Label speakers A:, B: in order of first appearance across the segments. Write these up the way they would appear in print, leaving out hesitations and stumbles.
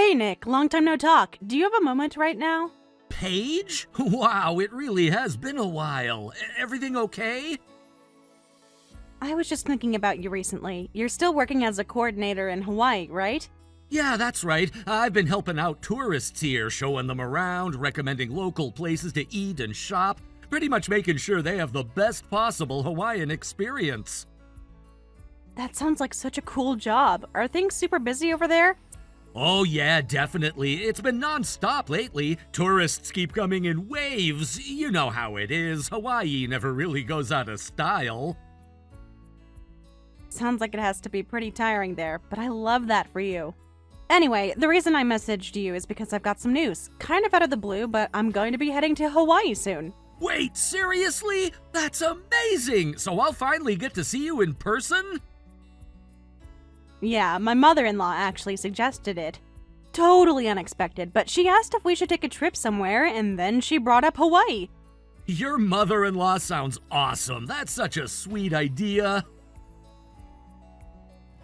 A: Hey Nick, long time no talk. Do you have a moment right now?
B: Paige? Wow, it really has been a while. Everything okay?
A: I was just thinking about you recently. You're still working as a coordinator in Hawaii, right?
B: Yeah, that's right. I've been helping out tourists here, showing them around, recommending local places to eat and shop, pretty much making sure they have the best possible Hawaiian experience.
A: That sounds like such a cool job. Are things super busy over there?
B: Oh yeah, definitely. It's been non-stop lately. Tourists keep coming in waves. You know how it is. Hawaii never really goes out of style.
A: Sounds like it has to be pretty tiring there, but I love that for you. Anyway, the reason I messaged you is because I've got some news. Kind of out of the blue, but I'm going to be heading to Hawaii soon.
B: Wait, seriously? That's amazing! So I'll finally get to see you in person?
A: Yeah, my mother-in-law actually suggested it. Totally unexpected, but she asked if we should take a trip somewhere, and then she brought up Hawaii.
B: Your mother-in-law sounds awesome. That's such a sweet idea.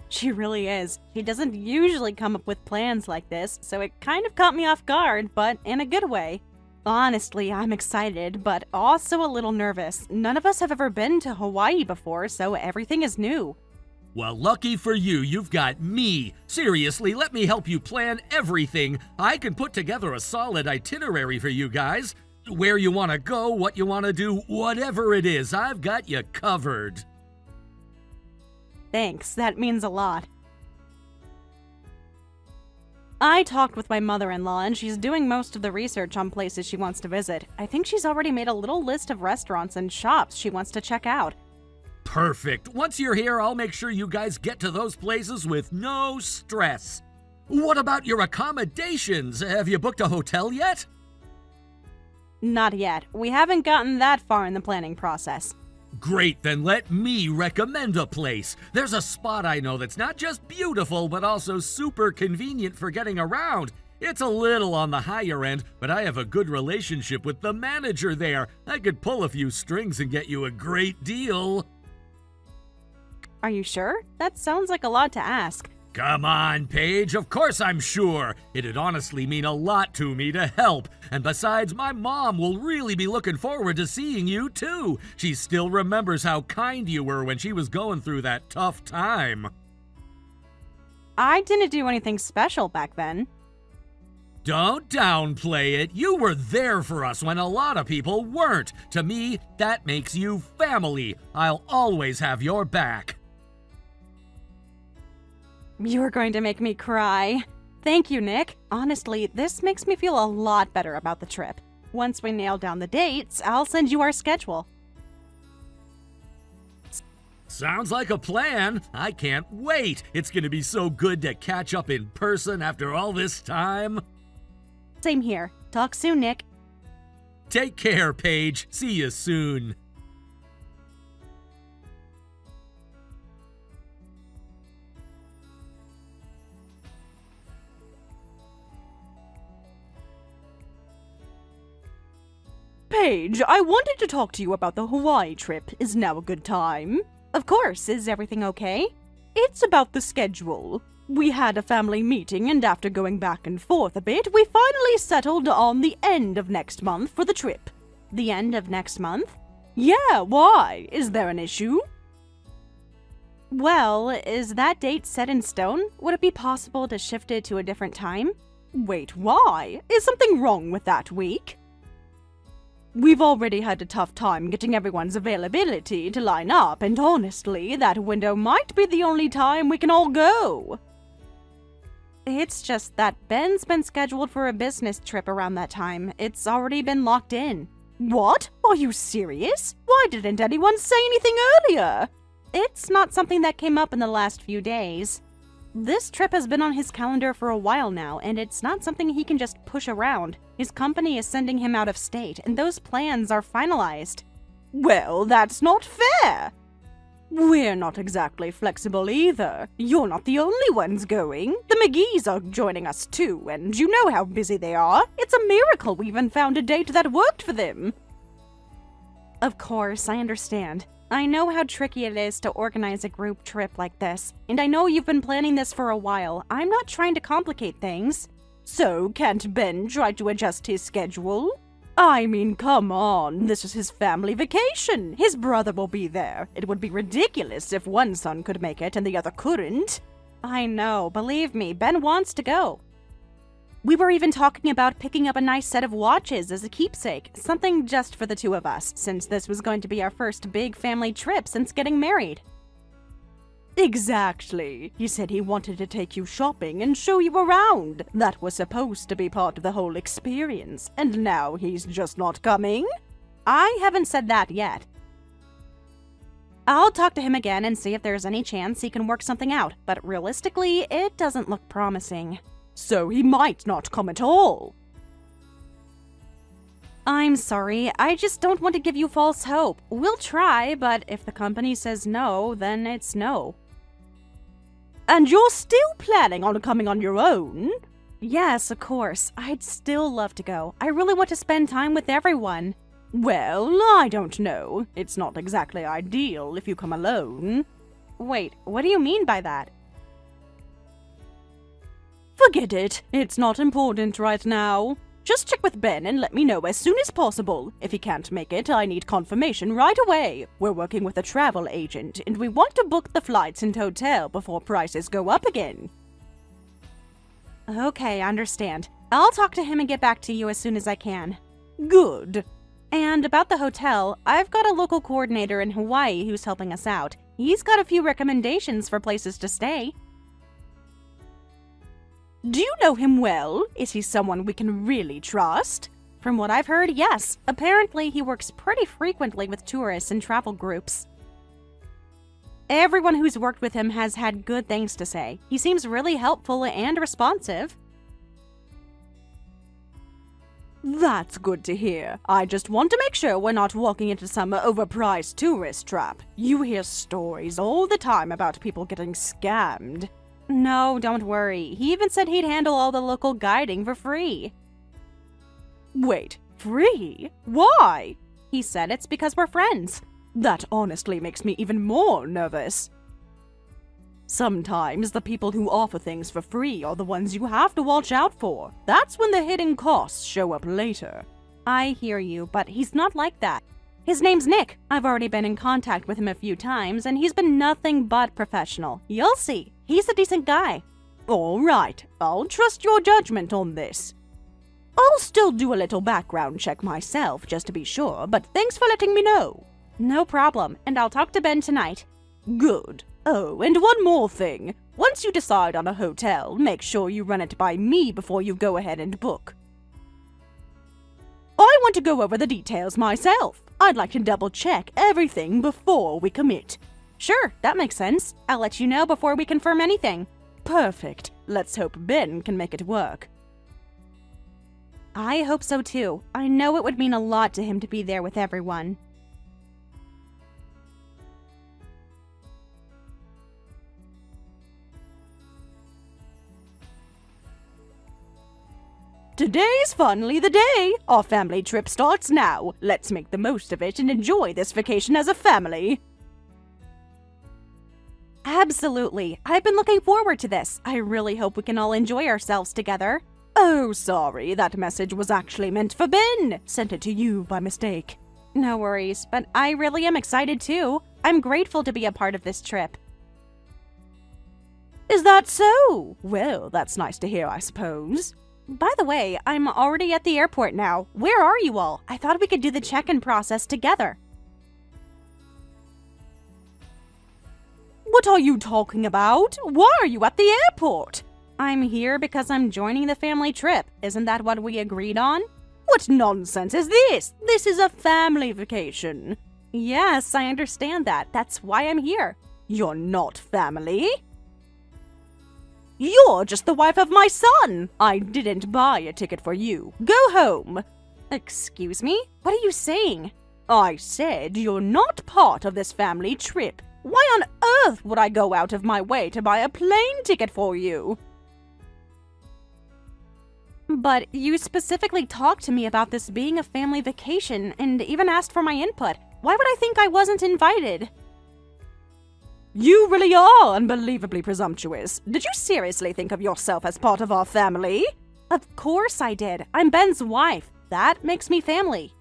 A: She really is. She doesn't usually come up with plans like this, so it kind of caught me off guard, but in a good way. Honestly, I'm excited, but also a little nervous. None of us have ever been to Hawaii before, so everything is new.
B: Well, lucky for you, you've got me. Seriously, let me help you plan everything. I can put together a solid itinerary for you guys. Where you want to go, what you want to do, whatever it is, I've got you covered.
A: Thanks, that means a lot. I talked with my mother-in-law, and she's doing most of the research on places she wants to visit. I think she's already made a little list of restaurants and shops she wants to check out.
B: Perfect. Once you're here, I'll make sure you guys get to those places with no stress. What about your accommodations? Have you booked a hotel yet?
A: Not yet. We haven't gotten that far in the planning process.
B: Great, then let me recommend a place. There's a spot I know that's not just beautiful, but also super convenient for getting around. It's a little on the higher end, but I have a good relationship with the manager there. I could pull a few strings and get you a great deal.
A: Are you sure? That sounds like a lot to ask.
B: Come on, Paige, of course I'm sure. It'd honestly mean a lot to me to help. And besides, my mom will really be looking forward to seeing you too. She still remembers how kind you were when she was going through that tough time.
A: I didn't do anything special back then.
B: Don't downplay it. You were there for us when a lot of people weren't. To me, that makes you family. I'll always have your back.
A: You're going to make me cry. Thank you, Nick. Honestly, this makes me feel a lot better about the trip. Once we nail down the dates, I'll send you our schedule.
B: Sounds like a plan. I can't wait. It's gonna be so good to catch up in person after all this time.
A: Same here. Talk soon, Nick.
B: Take care, Paige. See you soon.
A: Paige, I wanted to talk to you about the Hawaii trip. Is now a good time? Of course. Is everything okay? It's about the schedule. We had a family meeting, and after going back and forth a bit, we finally settled on the end of next month for the trip. The end of next month? Yeah, why? Is there an issue? Well, is that date set in stone? Would it be possible to shift it to a different time? Wait, why? Is something wrong with that week? We've already had a tough time getting everyone's availability to line up, and honestly, that window might be the only time we can all go. It's just that Ben's been scheduled for a business trip around that time. It's already been locked in. What? Are you serious? Why didn't anyone say anything earlier? It's not something that came up in the last few days. This trip has been on his calendar for a while now, and it's not something he can just push around. His company is sending him out of state, and those plans are finalized. Well, that's not fair. We're not exactly flexible either. You're not the only ones going. The McGees are joining us too, and you know how busy they are. It's a miracle we even found a date that worked for them. Of course, I understand. I know how tricky it is to organize a group trip like this, and I know you've been planning this for a while. I'm not trying to complicate things. So, can't Ben try to adjust his schedule? I mean, come on, this is his family vacation. His brother will be there. It would be ridiculous if one son could make it and the other couldn't. I know, believe me, Ben wants to go. We were even talking about picking up a nice set of watches as a keepsake, something just for the two of us, since this was going to be our first big family trip since getting married. Exactly. He said he wanted to take you shopping and show you around. That was supposed to be part of the whole experience, and now he's just not coming? I haven't said that yet. I'll talk to him again and see if there's any chance he can work something out, but realistically, it doesn't look promising. So he might not come at all. I'm sorry, I just don't want to give you false hope. We'll try, but if the company says no, then it's no. And you're still planning on coming on your own? Yes, of course. I'd still love to go. I really want to spend time with everyone. Well, I don't know. It's not exactly ideal if you come alone. Wait, what do you mean by that? Forget it. It's not important right now. Just check with Ben and let me know as soon as possible. If he can't make it, I need confirmation right away. We're working with a travel agent, and we want to book the flights and hotel before prices go up again. Okay, I understand. I'll talk to him and get back to you as soon as I can. Good. And about the hotel, I've got a local coordinator in Hawaii who's helping us out. He's got a few recommendations for places to stay. Do you know him well? Is he someone we can really trust? From what I've heard, yes. Apparently, he works pretty frequently with tourists and travel groups. Everyone who's worked with him has had good things to say. He seems really helpful and responsive. That's good to hear. I just want to make sure we're not walking into some overpriced tourist trap. You hear stories all the time about people getting scammed. No, don't worry. He even said he'd handle all the local guiding for free. Wait, free? Why? He said it's because we're friends. That honestly makes me even more nervous. Sometimes the people who offer things for free are the ones you have to watch out for. That's when the hidden costs show up later. I hear you, but he's not like that. His name's Nick. I've already been in contact with him a few times, and he's been nothing but professional. You'll see. He's a decent guy. All right, I'll trust your judgment on this. I'll still do a little background check myself, just to be sure, but thanks for letting me know. No problem, and I'll talk to Ben tonight. Good. Oh, and one more thing. Once you decide on a hotel, make sure you run it by me before you go ahead and book. I want to go over the details myself. I'd like to double-check everything before we commit. Sure, that makes sense. I'll let you know before we confirm anything. Perfect. Let's hope Ben can make it work. I hope so too. I know it would mean a lot to him to be there with everyone. Today's finally the day! Our family trip starts now. Let's make the most of it and enjoy this vacation as a family. Absolutely. I've been looking forward to this. I really hope we can all enjoy ourselves together. Oh, sorry. That message was actually meant for Ben. Sent it to you by mistake. No worries, but I really am excited too. I'm grateful to be a part of this trip. Is that so? Well, that's nice to hear, I suppose. By the way, I'm already at the airport now. Where are you all? I thought we could do the check-in process together. What are you talking about? Why are you at the airport? I'm here because I'm joining the family trip. Isn't that what we agreed on? What nonsense is this? This is a family vacation. Yes, I understand that. That's why I'm here. You're not family. You're just the wife of my son! I didn't buy a ticket for you. Go home! Excuse me? What are you saying? I said you're not part of this family trip. Why on earth would I go out of my way to buy a plane ticket for you? But you specifically talked to me about this being a family vacation and even asked for my input. Why would I think I wasn't invited? You really are unbelievably presumptuous. Did you seriously think of yourself as part of our family? Of course I did. I'm Ben's wife. That makes me family.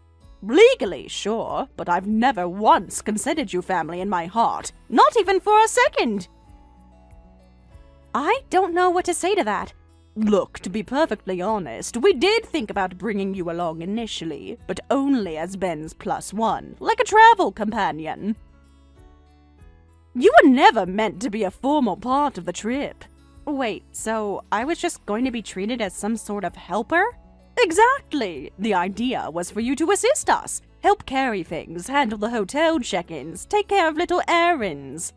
A: Legally, sure, but I've never once considered you family in my heart. Not even for a second. I don't know what to say to that. Look, to be perfectly honest, we did think about bringing you along initially, but only as Ben's +1, like a travel companion. You were never meant to be a formal part of the trip. Wait, so I was just going to be treated as some sort of helper? Exactly! The idea was for you to assist us, help carry things, handle the hotel check-ins, take care of little errands.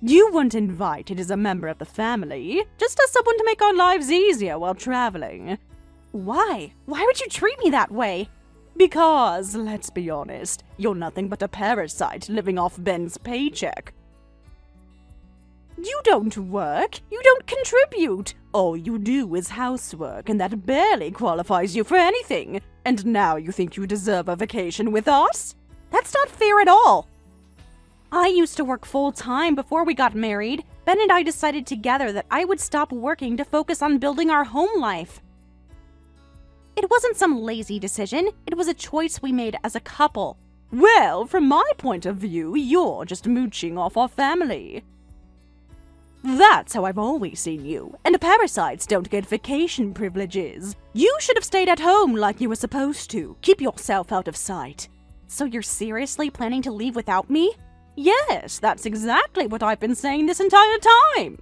A: You weren't invited as a member of the family, just as someone to make our lives easier while traveling. Why? Why would you treat me that way? Because, let's be honest, you're nothing but a parasite living off Ben's paycheck. You don't work, you don't contribute. All you do is housework, and that barely qualifies you for anything. And now you think you deserve a vacation with us? That's not fair at all. I used to work full-time before we got married. Ben and I decided together that I would stop working to focus on building our home life. It wasn't some lazy decision, it was a choice we made as a couple. Well, from my point of view, you're just mooching off our family. That's how I've always seen you, and parasites don't get vacation privileges. You should have stayed at home like you were supposed to. Keep yourself out of sight. So you're seriously planning to leave without me? Yes, that's exactly what I've been saying this entire time.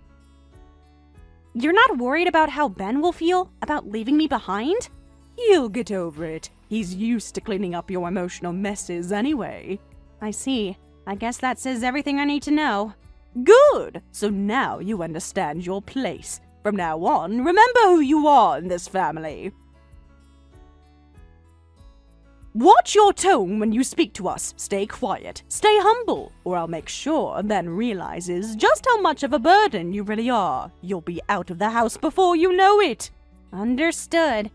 A: You're not worried about how Ben will feel about leaving me behind? He'll get over it. He's used to cleaning up your emotional messes anyway. I see. I guess that says everything I need to know. Good! So now you understand your place. From now on, remember who you are in this family. Watch your tone when you speak to us. Stay quiet. Stay humble, or I'll make sure Ben realizes just how much of a burden you really are. You'll be out of the house before you know it. Understood.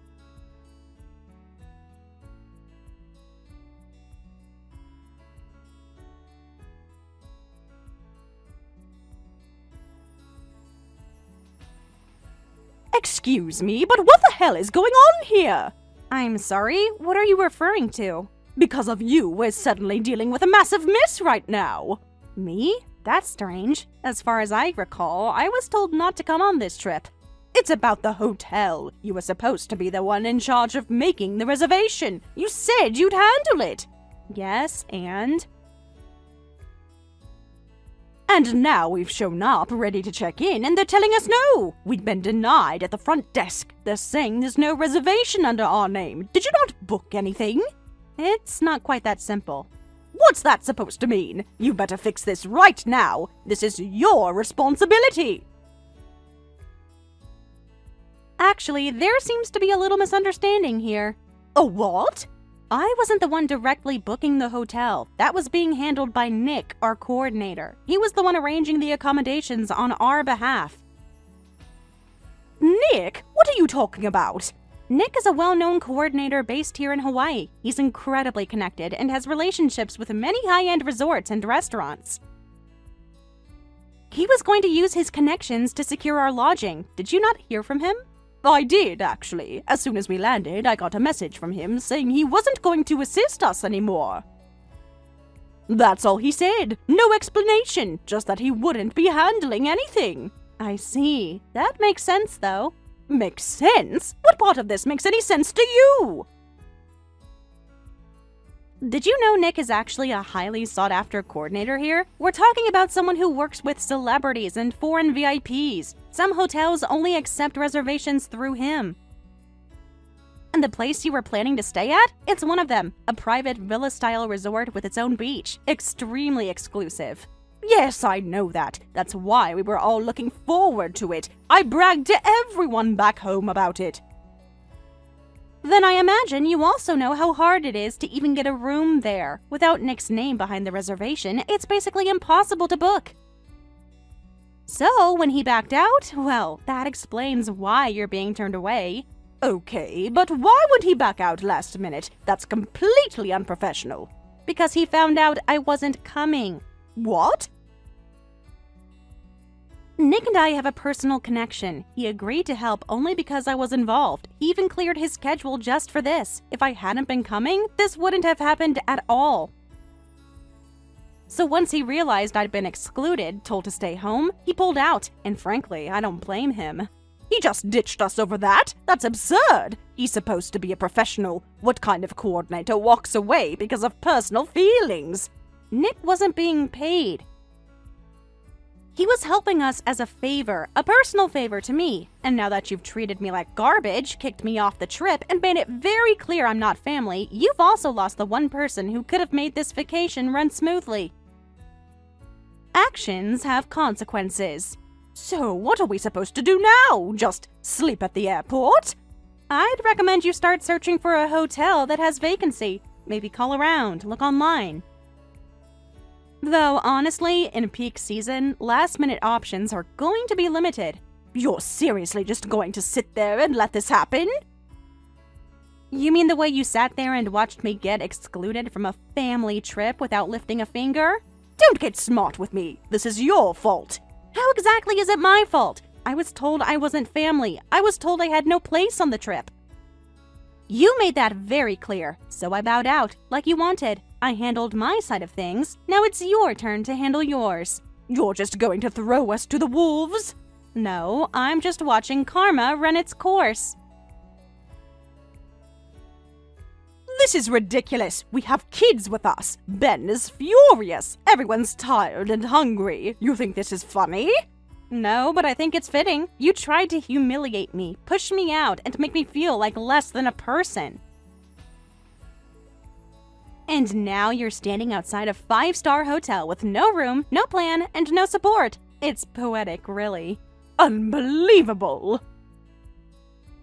A: Excuse me, but what the hell is going on here? I'm sorry, what are you referring to? Because of you, we're suddenly dealing with a massive mess right now. Me? That's strange. As far as I recall, I was told not to come on this trip. It's about the hotel. You were supposed to be the one in charge of making the reservation. You said you'd handle it. Yes, and? And now we've shown up, ready to check in, and they're telling us no! We'd been denied at the front desk. They're saying there's no reservation under our name. Did you not book anything? It's not quite that simple. What's that supposed to mean? You better fix this right now. This is your responsibility. Actually, there seems to be a little misunderstanding here. A what? I wasn't the one directly booking the hotel. That was being handled by Nick, our coordinator. He was the one arranging the accommodations on our behalf. Nick? What are you talking about? Nick is a well-known coordinator based here in Hawaii. He's incredibly connected and has relationships with many high-end resorts and restaurants. He was going to use his connections to secure our lodging. Did you not hear from him? I did, actually. As soon as we landed, I got a message from him saying he wasn't going to assist us anymore. That's all he said. No explanation, just that he wouldn't be handling anything. I see. That makes sense, though. Makes sense? What part of this makes any sense to you? Did you know Nick is actually a highly sought-after coordinator here? We're talking about someone who works with celebrities and foreign VIPs. Some hotels only accept reservations through him. And the place you were planning to stay at? It's one of them. A private villa-style resort with its own beach. Extremely exclusive. Yes, I know that. That's why we were all looking forward to it. I bragged to everyone back home about it. Then I imagine you also know how hard it is to even get a room there. Without Nick's name behind the reservation, it's basically impossible to book. So, when he backed out, well, that explains why you're being turned away. Okay, but why would he back out last minute? That's completely unprofessional. Because he found out I wasn't coming. What? Nick and I have a personal connection. He agreed to help only because I was involved. He even cleared his schedule just for this. If I hadn't been coming, this wouldn't have happened at all. So once he realized I'd been excluded, told to stay home, he pulled out, and frankly, I don't blame him. He just ditched us over that? That's absurd! He's supposed to be a professional. What kind of coordinator walks away because of personal feelings? Nick wasn't being paid. He was helping us as a favor, a personal favor to me. And now that you've treated me like garbage, kicked me off the trip, and made it very clear I'm not family, you've also lost the one person who could have made this vacation run smoothly. Actions have consequences. So what are we supposed to do now? Just sleep at the airport? I'd recommend you start searching for a hotel that has vacancy. Maybe call around, look online. Though, honestly, in peak season, last-minute options are going to be limited. You're seriously just going to sit there and let this happen? You mean the way you sat there and watched me get excluded from a family trip without lifting a finger? Don't get smart with me. This is your fault. How exactly is it my fault? I was told I wasn't family. I was told I had no place on the trip. You made that very clear, so I bowed out, like you wanted. I handled my side of things. Now it's your turn to handle yours. You're just going to throw us to the wolves? No, I'm just watching karma run its course. This is ridiculous. We have kids with us. Ben is furious. Everyone's tired and hungry. You think this is funny? No, but I think it's fitting. You tried to humiliate me, push me out, and make me feel like less than a person. And now you're standing outside a 5-star hotel with no room, no plan, and no support. It's poetic, really. Unbelievable!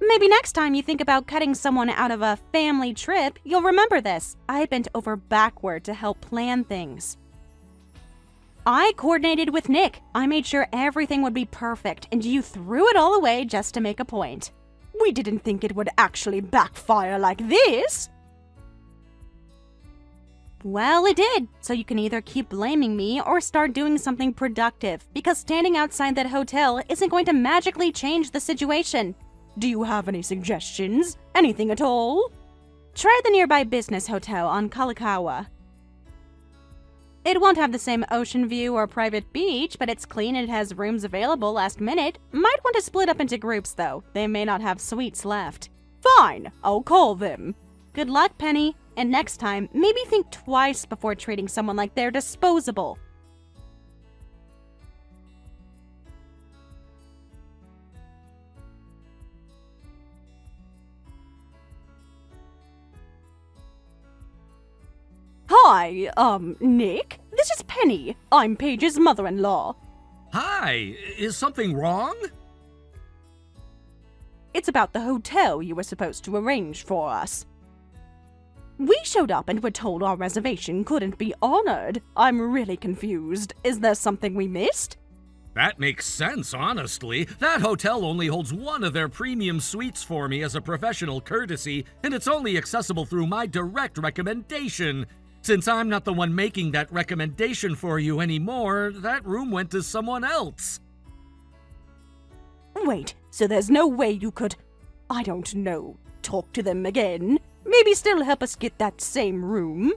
A: Maybe next time you think about cutting someone out of a family trip, you'll remember this. I bent over backward to help plan things. I coordinated with Nick. I made sure everything would be perfect, and you threw it all away just to make a point. We didn't think it would actually backfire like this. Well, it did, so you can either keep blaming me or start doing something productive, because standing outside that hotel isn't going to magically change the situation. Do you have any suggestions? Anything at all? Try the nearby business hotel on Kalakaua. It won't have the same ocean view or private beach, but it's clean and it has rooms available last minute. Might want to split up into groups, though. They may not have suites left. Fine, I'll call them. Good luck, Penny. And next time, maybe think twice before treating someone like they're disposable. Hi, Nick? This is Penny. I'm Paige's mother-in-law.
B: Hi, is something wrong?
A: It's about the hotel you were supposed to arrange for us. We showed up and were told our reservation couldn't be honored. I'm really confused. Is there something we missed?
B: That makes sense, honestly. That hotel only holds one of their premium suites for me as a professional courtesy, and it's only accessible through my direct recommendation. Since I'm not the one making that recommendation for you anymore, that room went to someone else.
A: Wait, so there's no way you could, I don't know, talk to them again? Maybe still help us get that same room?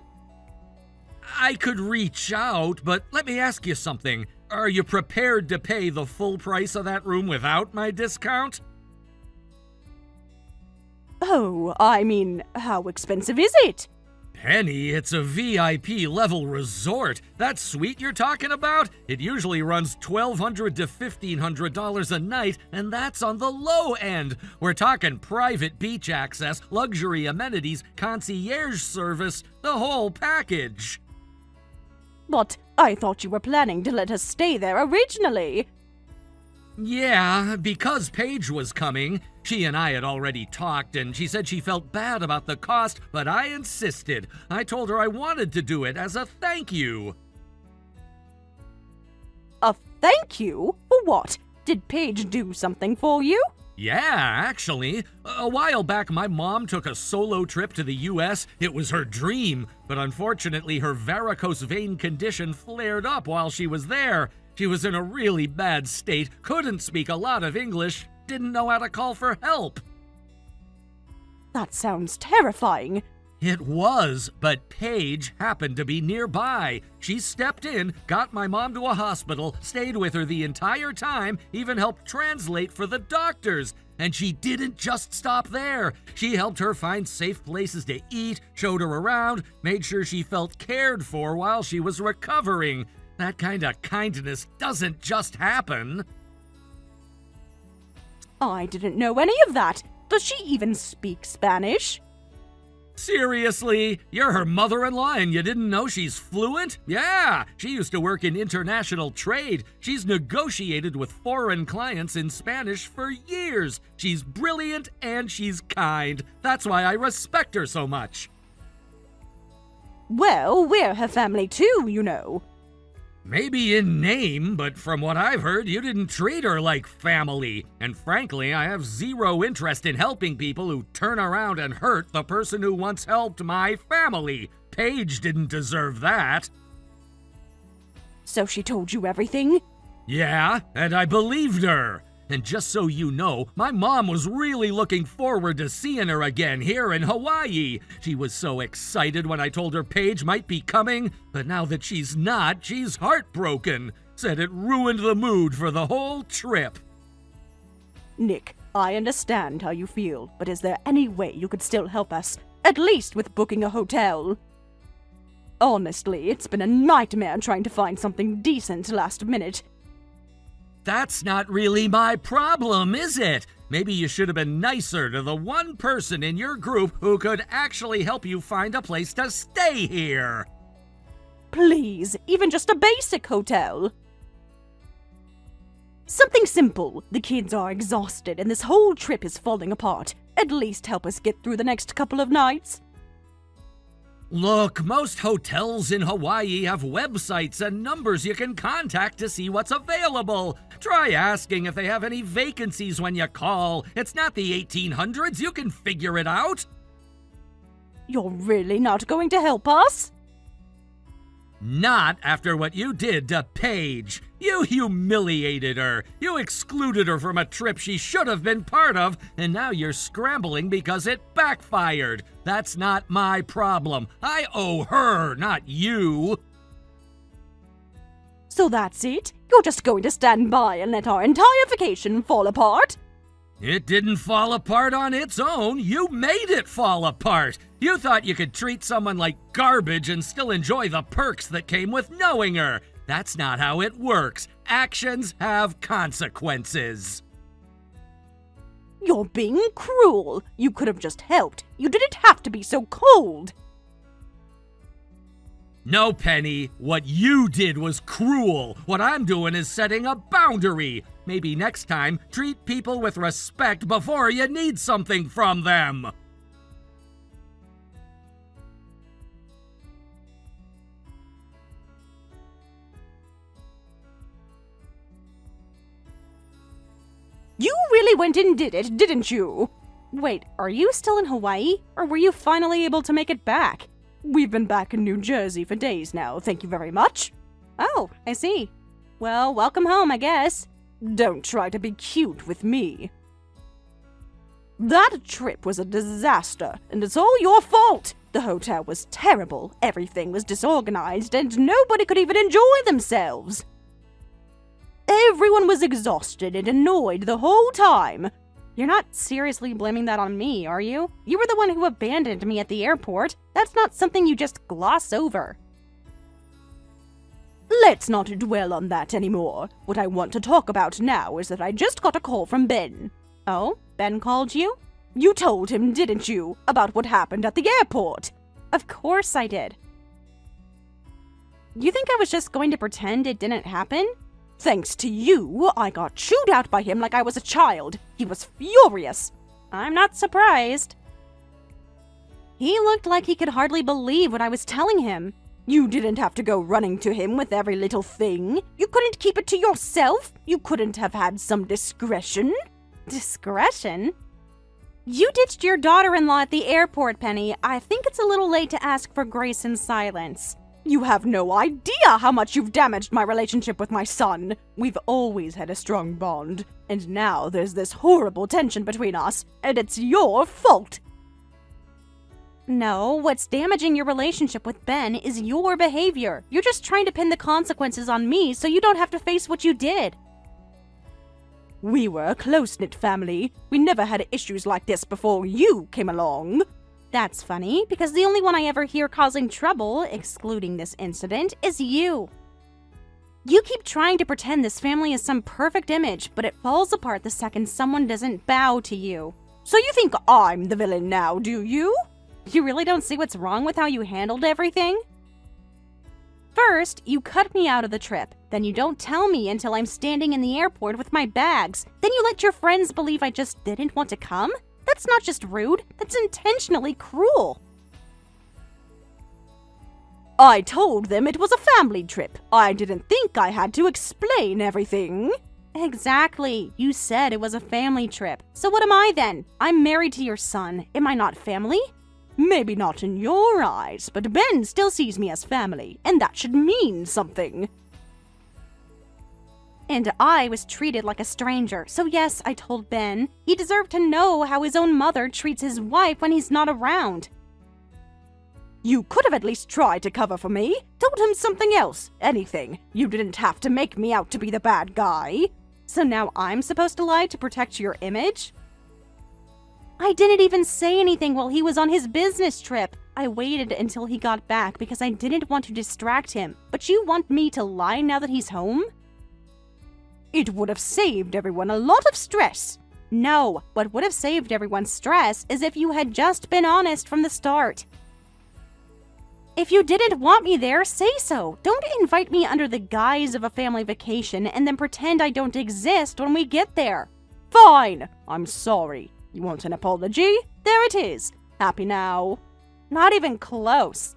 B: I could reach out, but let me ask you something. Are you prepared to pay the full price of that room without my discount?
A: Oh, I mean, how expensive is it?
B: Penny, it's a VIP level resort. That suite you're talking about? It usually runs $1,200 to $1,500 a night, and that's on the low end. We're talking private beach access, luxury amenities, concierge service, the whole package.
A: But I thought you were planning to let us stay there originally.
B: Yeah, because Paige was coming. She and I had already talked, and she said she felt bad about the cost, but I insisted. I told her I wanted to do it as a thank you.
A: A thank you? For what? Did Paige do something for you?
B: Yeah, actually. A while back, my mom took a solo trip to the US. It was her dream, but unfortunately her varicose vein condition flared up while she was there. She was in a really bad state, couldn't speak a lot of English, didn't know how to call for help.
A: That sounds terrifying.
B: It was, but Paige happened to be nearby. She stepped in, got my mom to a hospital, stayed with her the entire time, even helped translate for the doctors. And she didn't just stop there. She helped her find safe places to eat, showed her around, made sure she felt cared for while she was recovering. That kind of kindness doesn't just happen.
A: I didn't know any of that. Does she even speak Spanish?
B: Seriously? You're her mother-in-law and you didn't know she's fluent? Yeah, she used to work in international trade. She's negotiated with foreign clients in Spanish for years. She's brilliant and she's kind. That's why I respect her so much.
A: Well, we're her family too, you know.
B: Maybe in name, but from what I've heard, you didn't treat her like family. And frankly, I have zero interest in helping people who turn around and hurt the person who once helped my family. Paige didn't deserve that.
A: So she told you everything?
B: Yeah, and I believed her. And just so you know, my mom was really looking forward to seeing her again here in Hawaii. She was so excited when I told her Paige might be coming, but now that she's not, she's heartbroken. Said it ruined the mood for the whole trip.
A: Nick, I understand how you feel, but is there any way you could still help us? At least with booking a hotel? Honestly, it's been a nightmare trying to find something decent last minute.
B: That's not really my problem, is it? Maybe you should have been nicer to the one person in your group who could actually help you find a place to stay here.
A: Please, even just a basic hotel. Something simple. The kids are exhausted and this whole trip is falling apart. At least help us get through the next couple of nights.
B: Look, most hotels in Hawaii have websites and numbers you can contact to see what's available. Try asking if they have any vacancies when you call. It's not the 1800s. You can figure it out.
A: You're really not going to help us?
B: Not after what you did to Paige. You humiliated her. You excluded her from a trip she should have been part of, and now you're scrambling because it backfired. That's not my problem. I owe her, not you.
A: So that's it? You're just going to stand by and let our entire vacation fall apart?
B: It didn't fall apart on its own. You made it fall apart. You thought you could treat someone like garbage and still enjoy the perks that came with knowing her. That's not how it works. Actions have consequences.
A: You're being cruel. You could have just helped. You didn't have to be so cold.
B: No, Penny, what you did was cruel. What I'm doing is setting a boundary. Maybe next time, treat people with respect before you need something from them.
A: You really went and did it, didn't you? Wait, are you still in Hawaii? Or were you finally able to make it back? We've been back in New Jersey for days now, thank you very much. Oh, I see. Well, welcome home, I guess. Don't try to be cute with me. That trip was a disaster, and it's all your fault. The hotel was terrible, everything was disorganized, and nobody could even enjoy themselves. Everyone was exhausted and annoyed the whole time. You're not seriously blaming that on me, are you? You were the one who abandoned me at the airport. That's not something you just gloss over. Let's not dwell on that anymore. What I want to talk about now is that I just got a call from Ben. Oh? Ben called you? You told him, didn't you, about what happened at the airport? Of course I did. You think I was just going to pretend it didn't happen? Thanks to you, I got chewed out by him like I was a child. He was furious. I'm not surprised. He looked like he could hardly believe what I was telling him. You didn't have to go running to him with every little thing. You couldn't keep it to yourself. You couldn't have had some discretion. Discretion? You ditched your daughter-in-law at the airport, Penny. I think it's a little late to ask for grace and silence. You have no idea how much you've damaged my relationship with my son. We've always had a strong bond, and now there's this horrible tension between us, and it's your fault. No, what's damaging your relationship with Ben is your behavior. You're just trying to pin the consequences on me so you don't have to face what you did. We were a close-knit family. We never had issues like this before you came along. That's funny, because the only one I ever hear causing trouble, excluding this incident, is you. You keep trying to pretend this family is some perfect image, but it falls apart the second someone doesn't bow to you. So you think I'm the villain now, do you? You really don't see what's wrong with how you handled everything? First, you cut me out of the trip. Then you don't tell me until I'm standing in the airport with my bags. Then you let your friends believe I just didn't want to come? That's not just rude, that's intentionally cruel. I told them it was a family trip. I didn't think I had to explain everything. Exactly. You said it was a family trip. So what am I then? I'm married to your son. Am I not family? Maybe not in your eyes, but Ben still sees me as family, and that should mean something. And I was treated like a stranger, so yes, I told Ben. He deserved to know how his own mother treats his wife when he's not around. You could have at least tried to cover for me. Told him something else, anything. You didn't have to make me out to be the bad guy. So now I'm supposed to lie to protect your image? I didn't even say anything while he was on his business trip. I waited until he got back because I didn't want to distract him. But you want me to lie now that he's home? It would have saved everyone a lot of stress. No, what would have saved everyone's stress is if you had just been honest from the start. If you didn't want me there, say so. Don't invite me under the guise of a family vacation and then pretend I don't exist when we get there. Fine, I'm sorry. You want an apology? There it is. Happy now? Not even close.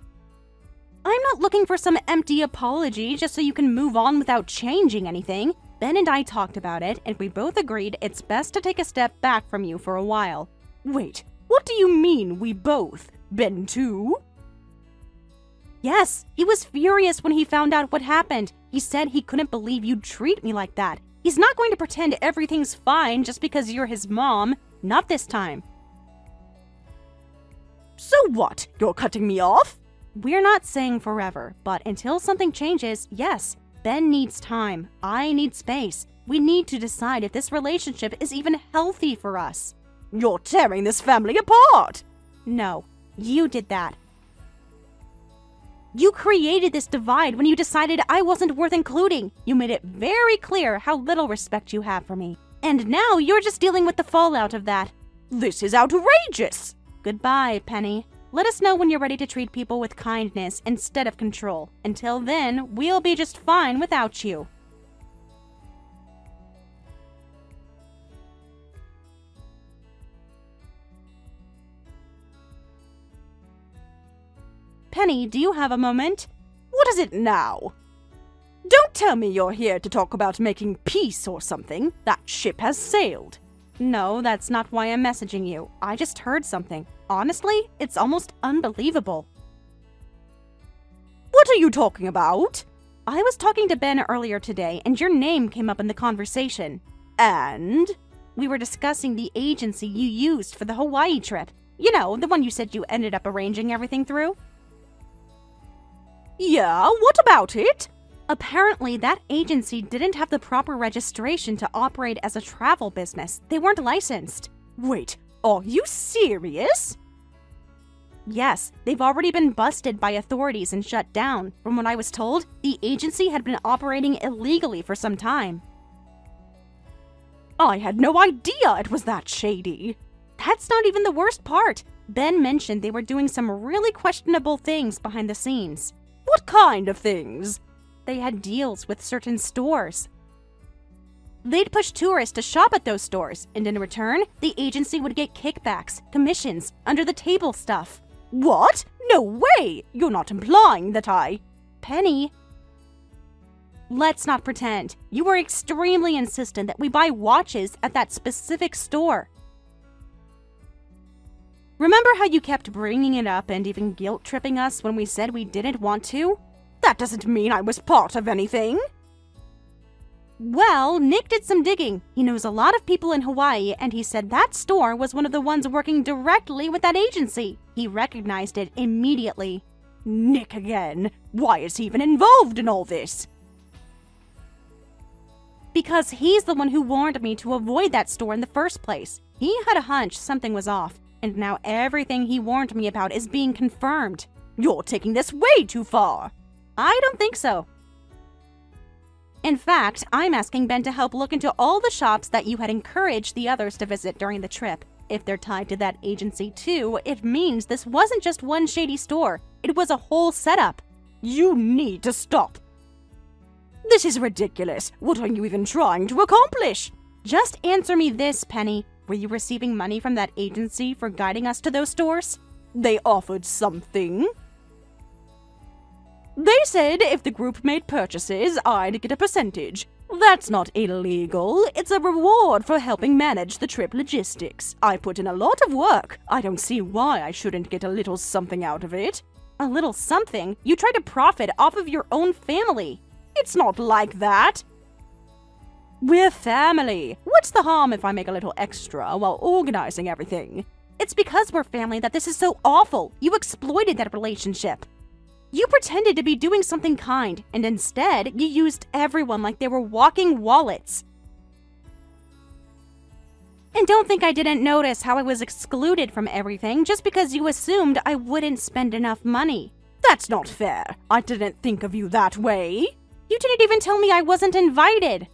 A: I'm not looking for some empty apology just so you can move on without changing anything. Ben and I talked about it, and we both agreed it's best to take a step back from you for a while. Wait, what do you mean, we both? Ben too? Yes, he was furious when he found out what happened. He said he couldn't believe you'd treat me like that. He's not going to pretend everything's fine just because you're his mom. Not this time. So what? You're cutting me off? We're not saying forever, but until something changes, yes. Ben needs time. I need space. We need to decide if this relationship is even healthy for us. You're tearing this family apart! No, you did that. You created this divide when you decided I wasn't worth including. You made it very clear how little respect you have for me. And now you're just dealing with the fallout of that. This is outrageous! Goodbye, Penny. Let us know when you're ready to treat people with kindness instead of control. Until then, we'll be just fine without you. Penny, do you have a moment? What is it now? Don't tell me you're here to talk about making peace or something. That ship has sailed. No, that's not why I'm messaging you. I just heard something. Honestly, it's almost unbelievable. What are you talking about? I was talking to Ben earlier today, and your name came up in the conversation. And? We were discussing the agency you used for the Hawaii trip. You know, the one you said you ended up arranging everything through. Yeah, what about it? Apparently, that agency didn't have the proper registration to operate as a travel business. They weren't licensed. Wait, are you serious? Yes, they've already been busted by authorities and shut down. From what I was told, the agency had been operating illegally for some time. I had no idea it was that shady. That's not even the worst part. Ben mentioned they were doing some really questionable things behind the scenes. What kind of things? They had deals with certain stores. They'd push tourists to shop at those stores, and in return, the agency would get kickbacks, commissions, under-the-table stuff. What? No way! You're not implying that I... Penny. Let's not pretend. You were extremely insistent that we buy watches at that specific store. Remember how you kept bringing it up and even guilt-tripping us when we said we didn't want to? That doesn't mean I was part of anything. Well, Nick did some digging. He knows a lot of people in Hawaii, and he said that store was one of the ones working directly with that agency. He recognized it immediately. Nick again. Why is he even involved in all this? Because he's the one who warned me to avoid that store in the first place. He had a hunch something was off, and now everything he warned me about is being confirmed. You're taking this way too far. I don't think so. In fact, I'm asking Ben to help look into all the shops that you had encouraged the others to visit during the trip. If they're tied to that agency too, it means this wasn't just one shady store. It was a whole setup. You need to stop. This is ridiculous. What are you even trying to accomplish? Just answer me this, Penny. Were you receiving money from that agency for guiding us to those stores? They offered something. They said if the group made purchases, I'd get a percentage. That's not illegal. It's a reward for helping manage the trip logistics. I put in a lot of work. I don't see why I shouldn't get a little something out of it. A little something? You try to profit off of your own family. It's not like that. We're family. What's the harm if I make a little extra while organizing everything? It's because we're family that this is so awful. You exploited that relationship. You pretended to be doing something kind, and instead, you used everyone like they were walking wallets. And don't think I didn't notice how I was excluded from everything just because you assumed I wouldn't spend enough money. That's not fair. I didn't think of you that way. You didn't even tell me I wasn't invited.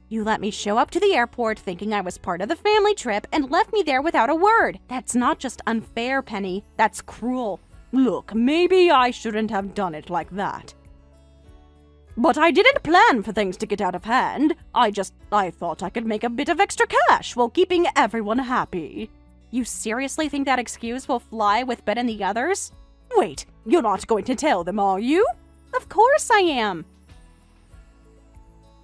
A: You let me show up to the airport thinking I was part of the family trip and left me there without a word. That's not just unfair, Penny. That's cruel. Look, maybe I shouldn't have done it like that. But I didn't plan for things to get out of hand. I thought I could make a bit of extra cash while keeping everyone happy. You seriously think that excuse will fly with Ben and the others? Wait, you're not going to tell them, are you? Of course I am.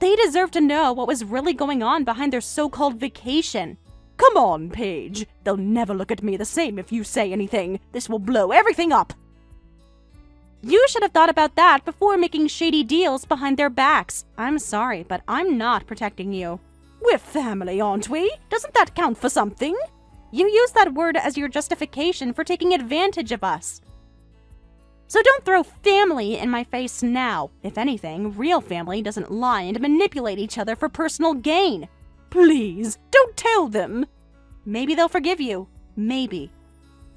A: They deserve to know what was really going on behind their so-called vacation. Come on, Paige. They'll never look at me the same if you say anything. This will blow everything up. You should have thought about that before making shady deals behind their backs. I'm sorry, but I'm not protecting you. We're family, aren't we? Doesn't that count for something? You use that word as your justification for taking advantage of us. So don't throw family in my face now. If anything, real family doesn't lie and manipulate each other for personal gain. Please, don't tell them. Maybe they'll forgive you. Maybe.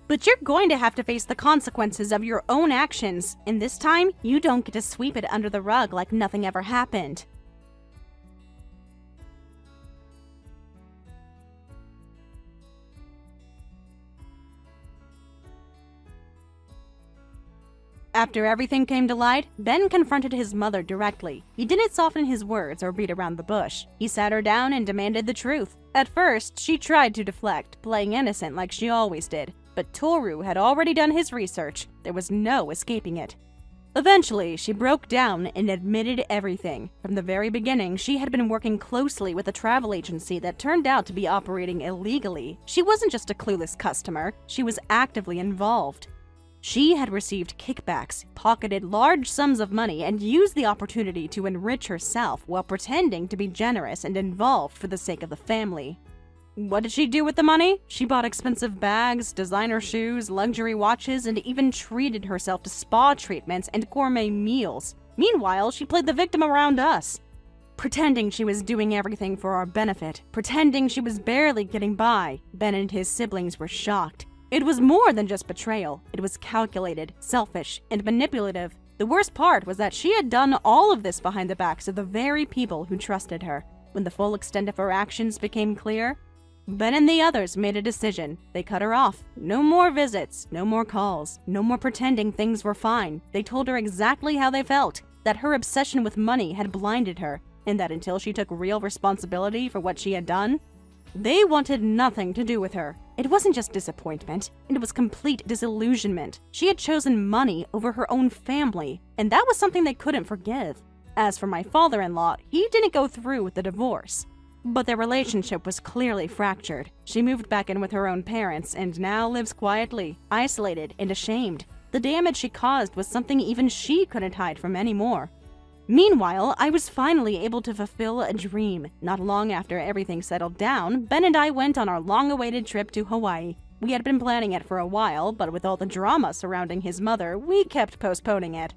A: But you're going to have to face the consequences of your own actions, and this time, you don't get to sweep it under the rug like nothing ever happened. After everything came to light, Ben confronted his mother directly. He didn't soften his words or beat around the bush. He sat her down and demanded the truth. At first, she tried to deflect, playing innocent like she always did. But Toru had already done his research. There was no escaping it. Eventually, she broke down and admitted everything. From the very beginning, she had been working closely with a travel agency that turned out to be operating illegally. She wasn't just a clueless customer, she was actively involved. She had received kickbacks, pocketed large sums of money, and used the opportunity to enrich herself while pretending to be generous and involved for the sake of the family. What did she do with the money? She bought expensive bags, designer shoes, luxury watches, and even treated herself to spa treatments and gourmet meals. Meanwhile, she played the victim around us, pretending she was doing everything for our benefit, pretending she was barely getting by. Ben and his siblings were shocked. It was more than just betrayal. It was calculated, selfish, and manipulative. The worst part was that she had done all of this behind the backs of the very people who trusted her. When the full extent of her actions became clear, Ben and the others made a decision. They cut her off. No more visits, no more calls, no more pretending things were fine. They told her exactly how they felt, that her obsession with money had blinded her, and that until she took real responsibility for what she had done, they wanted nothing to do with her. It wasn't just disappointment, it was complete disillusionment. She had chosen money over her own family, and that was something they couldn't forgive. As for my father-in-law, he didn't go through with the divorce. But their relationship was clearly fractured. She moved back in with her own parents and now lives quietly, isolated and ashamed. The damage she caused was something even she couldn't hide from anymore. Meanwhile, I was finally able to fulfill a dream. Not long after everything settled down, Ben and I went on our long-awaited trip to Hawaii. We had been planning it for a while, but with all the drama surrounding his mother, we kept postponing it.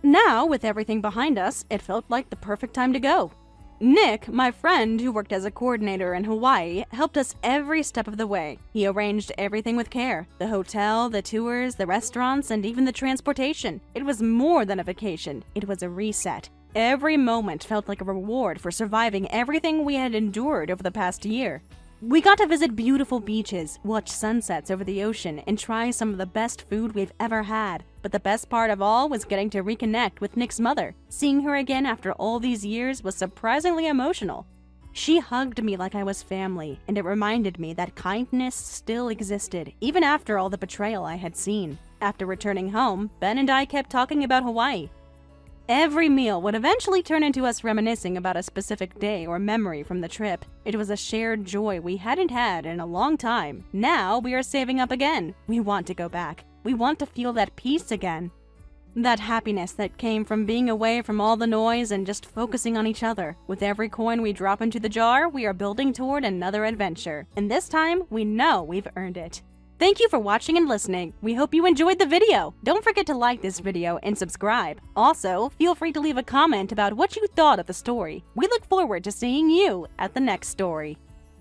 A: Now, with everything behind us, it felt like the perfect time to go. Nick, my friend who worked as a coordinator in Hawaii, helped us every step of the way. He arranged everything with care: the hotel, the tours, the restaurants, and even the transportation. It was more than a vacation, it was a reset. Every moment felt like a reward for surviving everything we had endured over the past year. We got to visit beautiful beaches, watch sunsets over the ocean, and try some of the best food we've ever had. But the best part of all was getting to reconnect with Nick's mother. Seeing her again after all these years was surprisingly emotional. She hugged me like I was family, and it reminded me that kindness still existed, even after all the betrayal I had seen. After returning home, Ben and I kept talking about Hawaii. Every meal would eventually turn into us reminiscing about a specific day or memory from the trip. It was a shared joy we hadn't had in a long time. Now we are saving up again. We want to go back. We want to feel that peace again. That happiness that came from being away from all the noise and just focusing on each other. With every coin we drop into the jar, we are building toward another adventure. And this time, we know we've earned it. Thank you for watching and listening. We hope you enjoyed the video. Don't forget to like this video and subscribe. Also, feel free to leave a comment about what you thought of the story. We look forward to seeing you at the next story.